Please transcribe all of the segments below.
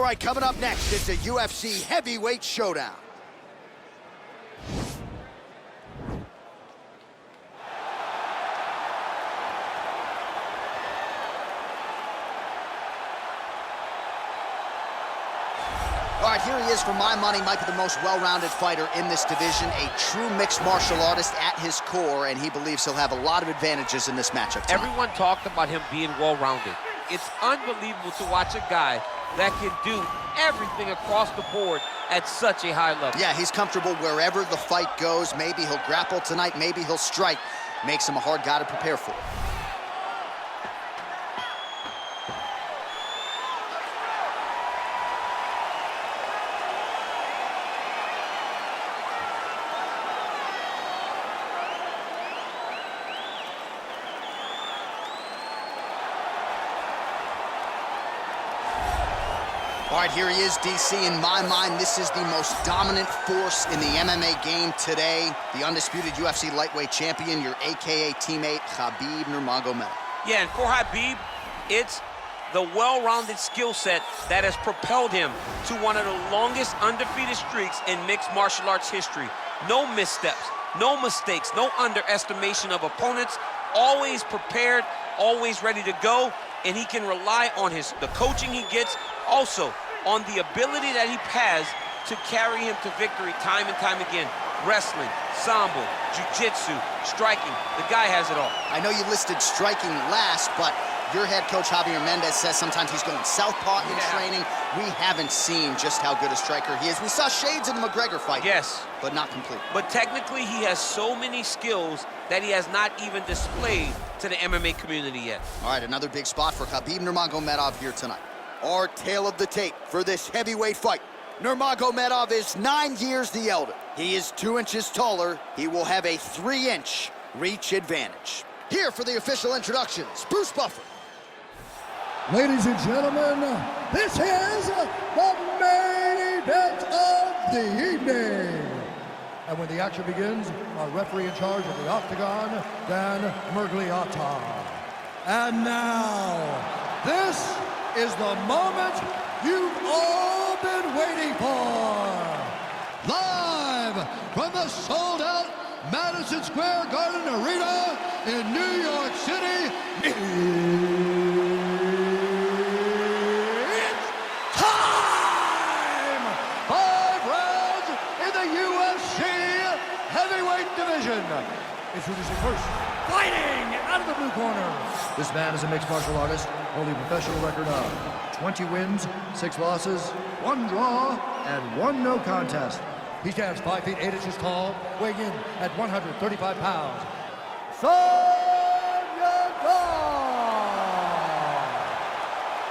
right, coming up next, it's a UFC heavyweight showdown. All right, here he is, for my money, might be the most well-rounded fighter in this division, a true mixed martial artist at his core, and he believes he'll have a lot of advantages in this matchup tonight. Everyone talked about him being well-rounded. It's unbelievable to watch a guy that can do everything across the board at such a high level. Yeah, he's comfortable wherever the fight goes. Maybe he'll grapple tonight, maybe he'll strike. Makes him a hard guy to prepare for. All right, here he is, DC. In my mind, this is the most dominant force in the MMA game today. The undisputed UFC lightweight champion, your AKA teammate, Khabib Nurmagomedov. Yeah, and for Khabib, it's the well-rounded skill set that has propelled him to one of the longest undefeated streaks in mixed martial arts history. No missteps, no mistakes, no underestimation of opponents, always prepared, always ready to go, and he can rely on the coaching he gets, also on the ability that he has to carry him to victory time and time again. Wrestling, sambo, jiu-jitsu, striking, the guy has it all. I know you listed striking last, but your head coach, Javier Mendez, says sometimes he's going southpaw in training. We haven't seen just how good a striker he is. We saw shades in the McGregor fight. Yes. But not complete. But technically, he has so many skills that he has not even displayed to the MMA community yet. All right, another big spot for Khabib Nurmagomedov here tonight. Our tale of the tape for this heavyweight fight. Nurmagomedov is 9 years the elder. He is 2 inches taller. He will have a 3-inch reach advantage. Here for the official introductions, Bruce Buffer. Ladies and gentlemen, this is the main event of the evening. And when the action begins, our referee in charge of the octagon, Dan Mergliata. And now, this is the moment you've all been waiting for. Live from the sold-out Madison Square Garden Arena in New York City, it's time! 5 rounds in the UFC heavyweight division. Introducing first, fighting out of the blue corner. This man is a mixed martial artist, holding a professional record of 20 wins, 6 losses, 1 draw, and 1 no contest. He stands 5 feet 8 inches tall, weighing in at 135 pounds.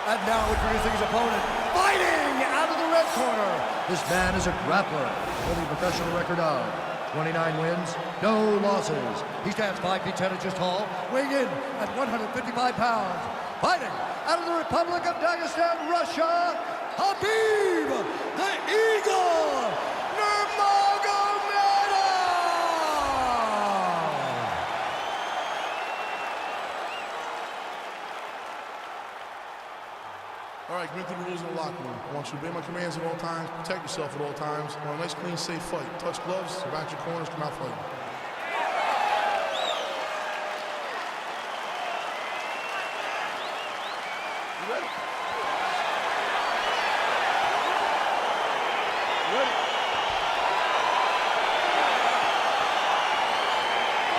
And now introducing his opponent, fighting out of the red corner. This man is a grappler, holding a professional record of 29 wins, no losses. He stands 5 feet 10 inches tall, weighing in at 155 pounds. Fighting out of the Republic of Dagestan, Russia, Khabib the Eagle Nurmagomedov! All right, commit to the rules in the locker room. I want you to obey my commands at all times, protect yourself at all times. I want a nice, clean, safe fight. Touch gloves, back your corners, come out fighting. You ready? You ready?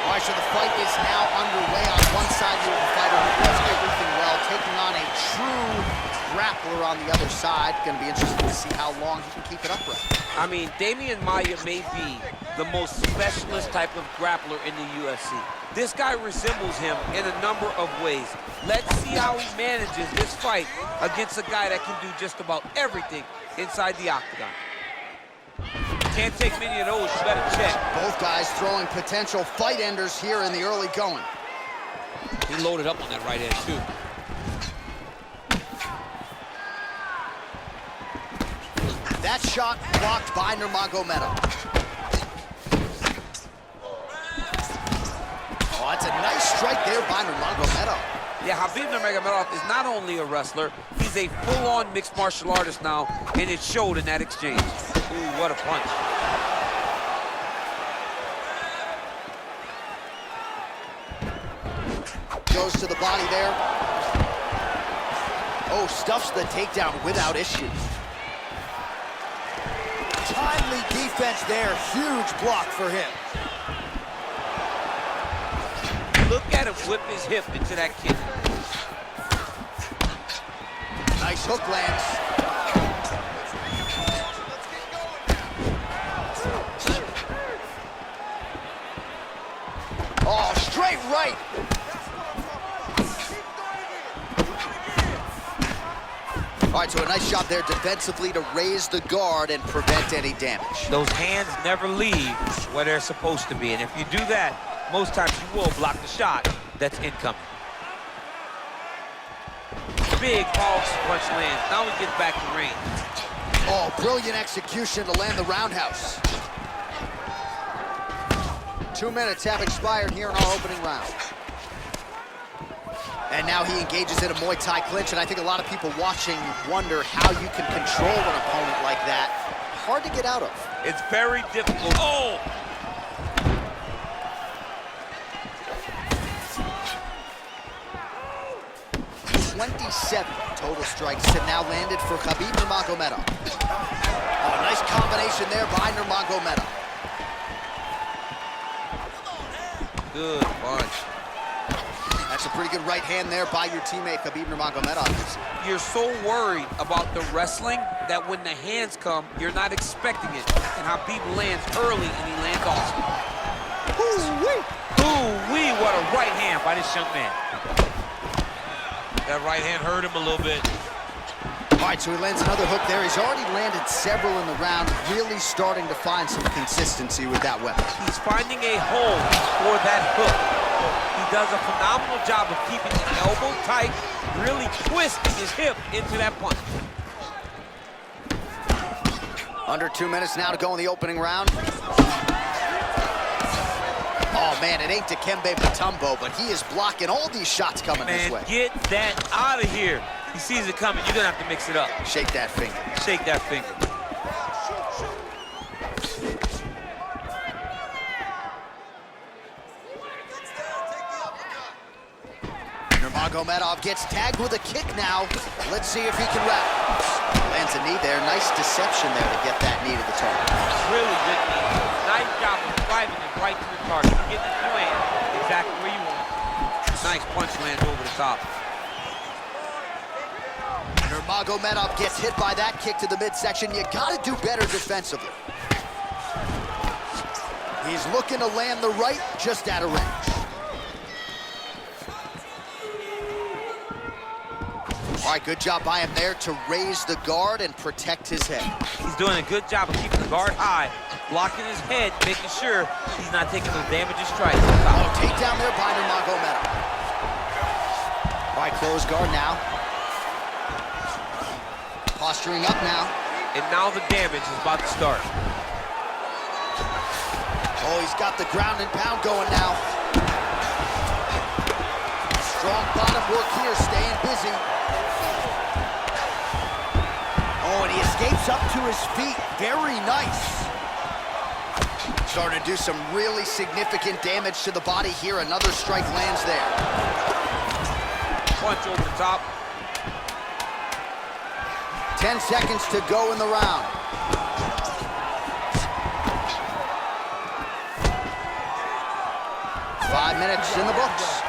All right, so the fight is now underway. On one side, you have a fighter who does everything well, taking on a true grappler on the other side. Going to be interesting to see how long he can keep it upright. I mean, Damian Maia may be the most specialist type of grappler in the UFC. This guy resembles him in a number of ways. Let's see how he manages this fight against a guy that can do just about everything inside the octagon. Can't take many of those, you better check. Both guys throwing potential fight enders here in the early going. He loaded up on that right hand, too. That shot blocked by Nurmagomedov. Oh, that's a nice strike there by Nurmagomedov. Yeah, Khabib Nurmagomedov is not only a wrestler, he's a full-on mixed martial artist now, and it showed in that exchange. Ooh, what a punch. Goes to the body there. Oh, stuffs the takedown without issue. Timely defense there, huge block for him. Look at him whip his hip into that kick. Nice hook lands. Oh, straight right. All right, so a nice job there defensively to raise the guard and prevent any damage. Those hands never leave where they're supposed to be, and if you do that, most times you will block the shot that's incoming. Big powerful punch lands. Now he gets back to range. Oh, brilliant execution to land the roundhouse. 2 minutes have expired here in our opening round. And now he engages in a Muay Thai clinch, and I think a lot of people watching wonder how you can control an opponent like that. Hard to get out of. It's very difficult. Oh! 27 total strikes have now landed for Khabib Nurmagomedov. Oh, nice combination there by Nurmagomedov. Good punch. That's a pretty good right hand there by your teammate Khabib Nurmagomedov. You're so worried about the wrestling that when the hands come, you're not expecting it. And Khabib lands early and he lands awesome. Ooh-wee! Ooh-wee, what a right hand by this young man. That right hand hurt him a little bit. All right, so he lands another hook there. He's already landed several in the round, really starting to find some consistency with that weapon. He's finding a hole for that hook. He does a phenomenal job of keeping the elbow tight, really twisting his hip into that punch. Under 2 minutes now to go in the opening round. Oh, man, it ain't Dikembe Mutombo, but he is blocking all these shots coming his way. Man, get that out of here. He sees it coming. You're going to have to mix it up. Shake that finger. Shake that finger. Nurmagomedov gets tagged with a kick now. Let's see if he can wrap. Lands a knee there. Nice deception there to get that knee to the target. Really good knee. Nice job of driving it right to the target. You're getting it to land exactly where you want. Nice punch lands over the top. Nurmagomedov gets hit by that kick to the midsection. You gotta do better defensively. He's looking to land the right, just out of range. All right, good job by him there to raise the guard and protect his head. He's doing a good job of keeping the guard high, blocking his head, making sure he's not taking those damaging strikes. Oh, takedown there by Nurmagomedov. All right, closed guard now. Posturing up now. And now the damage is about to start. Oh, he's got the ground and pound going now. Strong bottom work here, staying busy. Oh, and he escapes up to his feet. Very nice. Starting to do some really significant damage to the body here. Another strike lands there. Punch over the top. 10 seconds to go in the round. Five minutes in the books.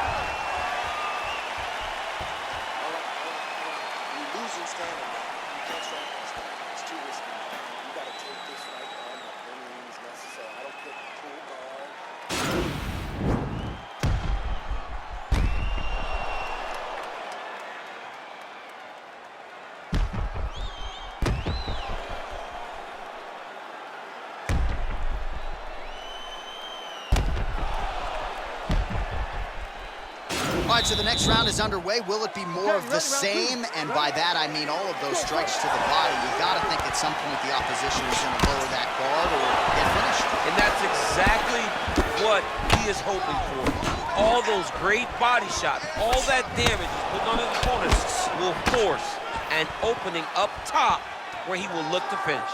All right, so the next round is underway. Will it be more of the same? And by that, I mean all of those strikes to the body. You got to think at some point the opposition is going to lower that guard or get finished. And that's exactly what he is hoping for. All those great body shots, all that damage he's putting on his opponents will force an opening up top where he will look to finish.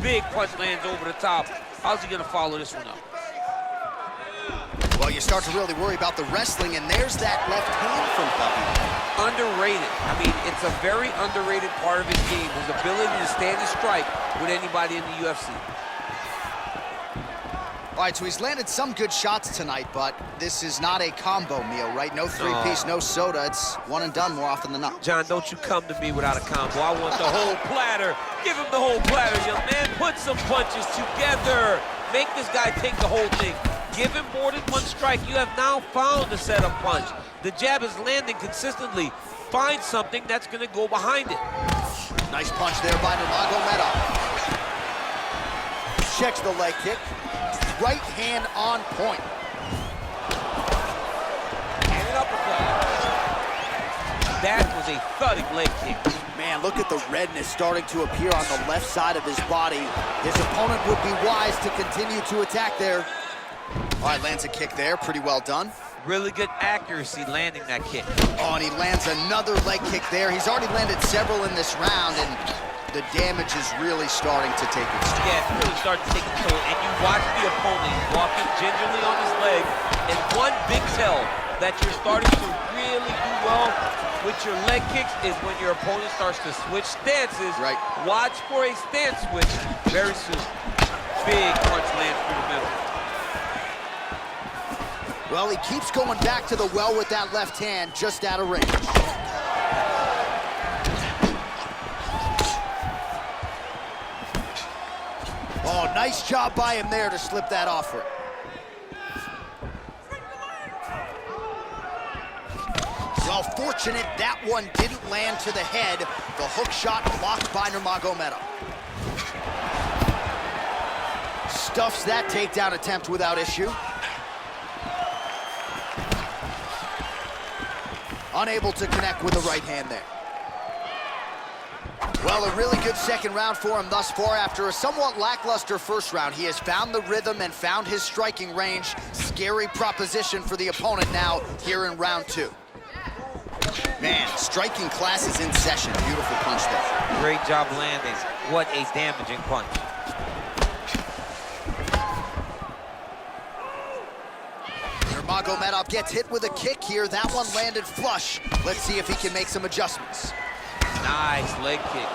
Big punch lands over the top. How's he gonna follow this one up? Well, you start to really worry about the wrestling, and there's that left hand from Khabib. Underrated. I mean, it's a very underrated part of his game, his ability to stand and strike with anybody in the UFC. All right, so he's landed some good shots tonight, but this is not a combo meal, right? No three-piece, no soda. It's one and done more often than not. John, don't you come to me without a combo. I want the whole platter. Give him the whole platter, young man. Put some punches together. Make this guy take the whole thing. Give him more than one strike. You have now found a setup punch. The jab is landing consistently. Find something that's going to go behind it. Nice punch there by Nurmagomedov. Checks the leg kick. Right hand on point. And an uppercut. That was a thudding leg kick. Man, look at the redness starting to appear on the left side of his body. His opponent would be wise to continue to attack there. All right, lands a kick there, pretty well done. Really good accuracy landing that kick. Oh, and he lands another leg kick there. He's already landed several in this round, and the damage is really starting to take its toll. Yeah, it's really starting to take its toll, and you watch the opponent walking gingerly on his leg, and one big tell that you're starting to really do well with your leg kicks is when your opponent starts to switch stances. Right. Watch for a stance switch very soon. Big punch lands through the middle. Well, he keeps going back to the well with that left hand, just out of range. Oh, nice job by him there to slip that offer. Well, fortunate that one didn't land to the head. The hook shot blocked by Nurmagomedov. Stuffs that takedown attempt without issue. Unable to connect with the right hand there. Well, a really good second round for him thus far. After a somewhat lackluster first round, he has found the rhythm and found his striking range. Scary proposition for the opponent now here in round two. Man, striking class is in session. Beautiful punch there. Great job landing. What a damaging punch. Nurmagomedov gets hit with a kick here. That one landed flush. Let's see if he can make some adjustments. Nice leg kick.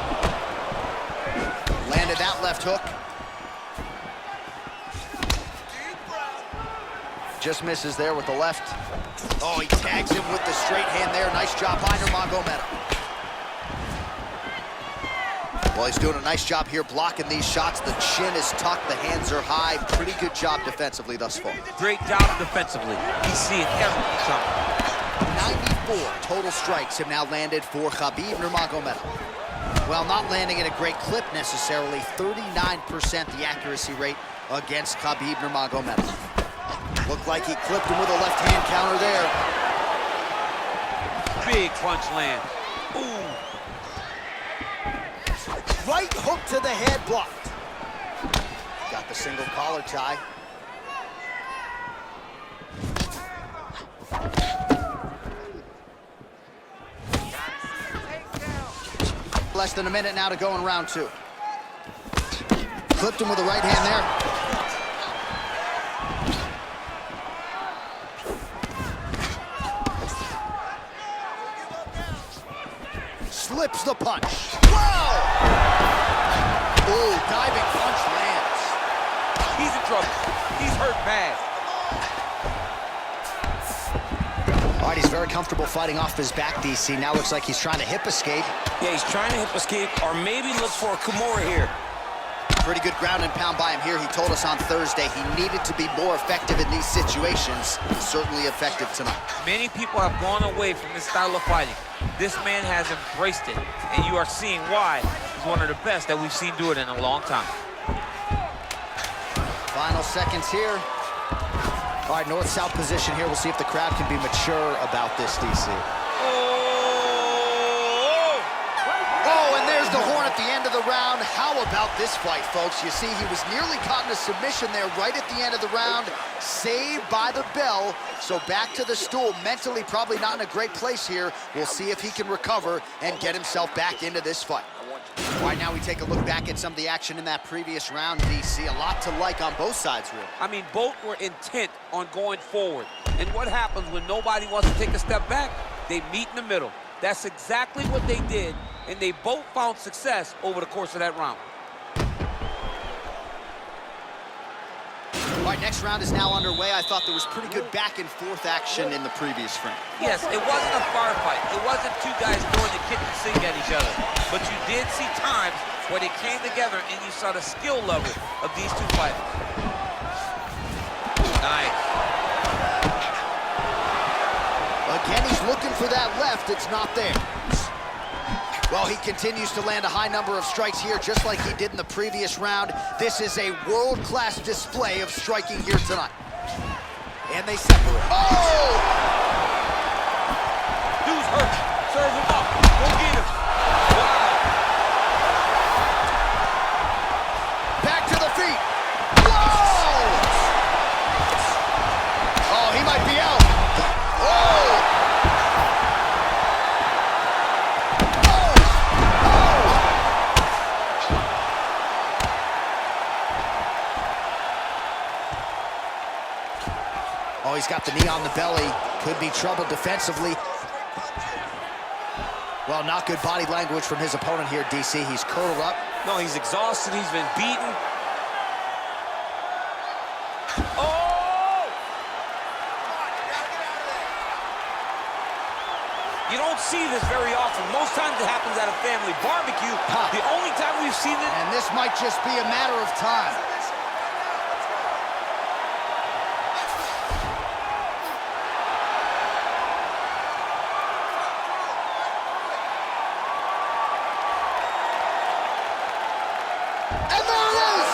Landed that left hook. Just misses there with the left. Oh, he tags him with the straight hand there. Nice job by Nurmagomedov. Well, he's doing a nice job here blocking these shots. The chin is tucked, the hands are high. Pretty good job defensively thus far. Great job defensively. He's seeing everything coming. 94 total strikes have now landed for Khabib Nurmagomedov. Well, not landing at a great clip necessarily. 39% the accuracy rate against Khabib Nurmagomedov. Looked like he clipped him with a left hand counter there. Big punch land. Ooh. Right hook to the head blocked. Got the single collar tie. Less than a minute now to go in round two. Clipped him with the right hand there. Slips the punch. Whoa! Ooh, diving punch lands. He's in trouble. He's hurt bad. All right, he's very comfortable fighting off his back, DC. Now looks like he's trying to hip escape. Yeah, he's trying to hip escape, or maybe look for a Kimura here. Pretty good ground and pound by him here. He told us on Thursday he needed to be more effective in these situations. Certainly effective tonight. Many people have gone away from this style of fighting. This man has embraced it, and you are seeing why he's one of the best that we've seen do it in a long time. Final seconds here. All right, north-south position here. We'll see if the crowd can be mature about this, DC. Oh! Oh, and there's the horn at the end of the round. How about this fight, folks? You see, he was nearly caught in a submission there right at the end of the round, saved by the bell. So back to the stool, mentally probably not in a great place here. We'll see if he can recover and get himself back into this fight. All right, now we take a look back at some of the action in that previous round, DC. A lot to like on both sides, really. I mean, both were intent on going forward. And what happens when nobody wants to take a step back? They meet in the middle. That's exactly what they did, and they both found success over the course of that round. All right, next round is now underway. I thought there was pretty good back and forth action in the previous frame. Yes, it wasn't a firefight. It wasn't two guys throwing the kitchen sink at each other. But you did see times where they came together and you saw the skill level of these two fighters. Nice. Again, he's looking for that left. It's not there. Well, he continues to land a high number of strikes here, just like he did in the previous round. This is a world-class display of striking here tonight. And they separate. Oh! Dude's hurt. Serve him up. Go get him. Wow. Back to the feet. Whoa! Oh, he might be out. Oh! Oh, he's got the knee on the belly. Could be trouble defensively. Well, not good body language from his opponent here, DC. He's curled up. No, he's exhausted. He's been beaten. Oh! You don't see this very often. Most times it happens at a family barbecue. The only time we've seen it... And this might just be a matter of time. And there it is!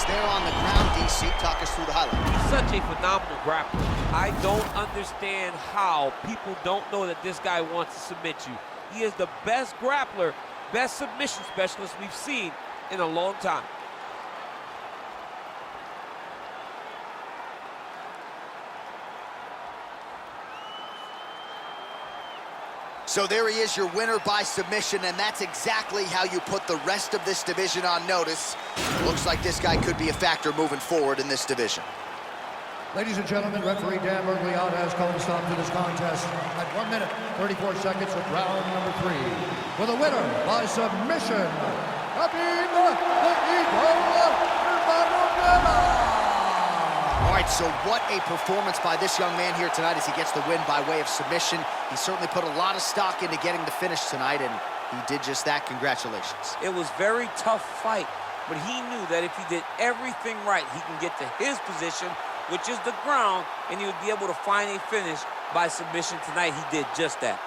There on the ground, DC. Talk us through the highlight. He's such a phenomenal grappler. I don't understand how people don't know that this guy wants to submit you. He is the best grappler, best submission specialist we've seen in a long time. So there he is, your winner by submission, and that's exactly how you put the rest of this division on notice. Looks like this guy could be a factor moving forward in this division. Ladies and gentlemen, referee Dan Bergliot has called a stop to this contest at 1 minute, 34 seconds of round number 3. For the winner by submission, Khabib Nurmagomedov. All right, so what a performance by this young man here tonight as he gets the win by way of submission. He certainly put a lot of stock into getting the finish tonight, and he did just that. Congratulations. It was a very tough fight, but he knew that if he did everything right, he can get to his position, which is the ground, and he would be able to find a finish by submission tonight. He did just that.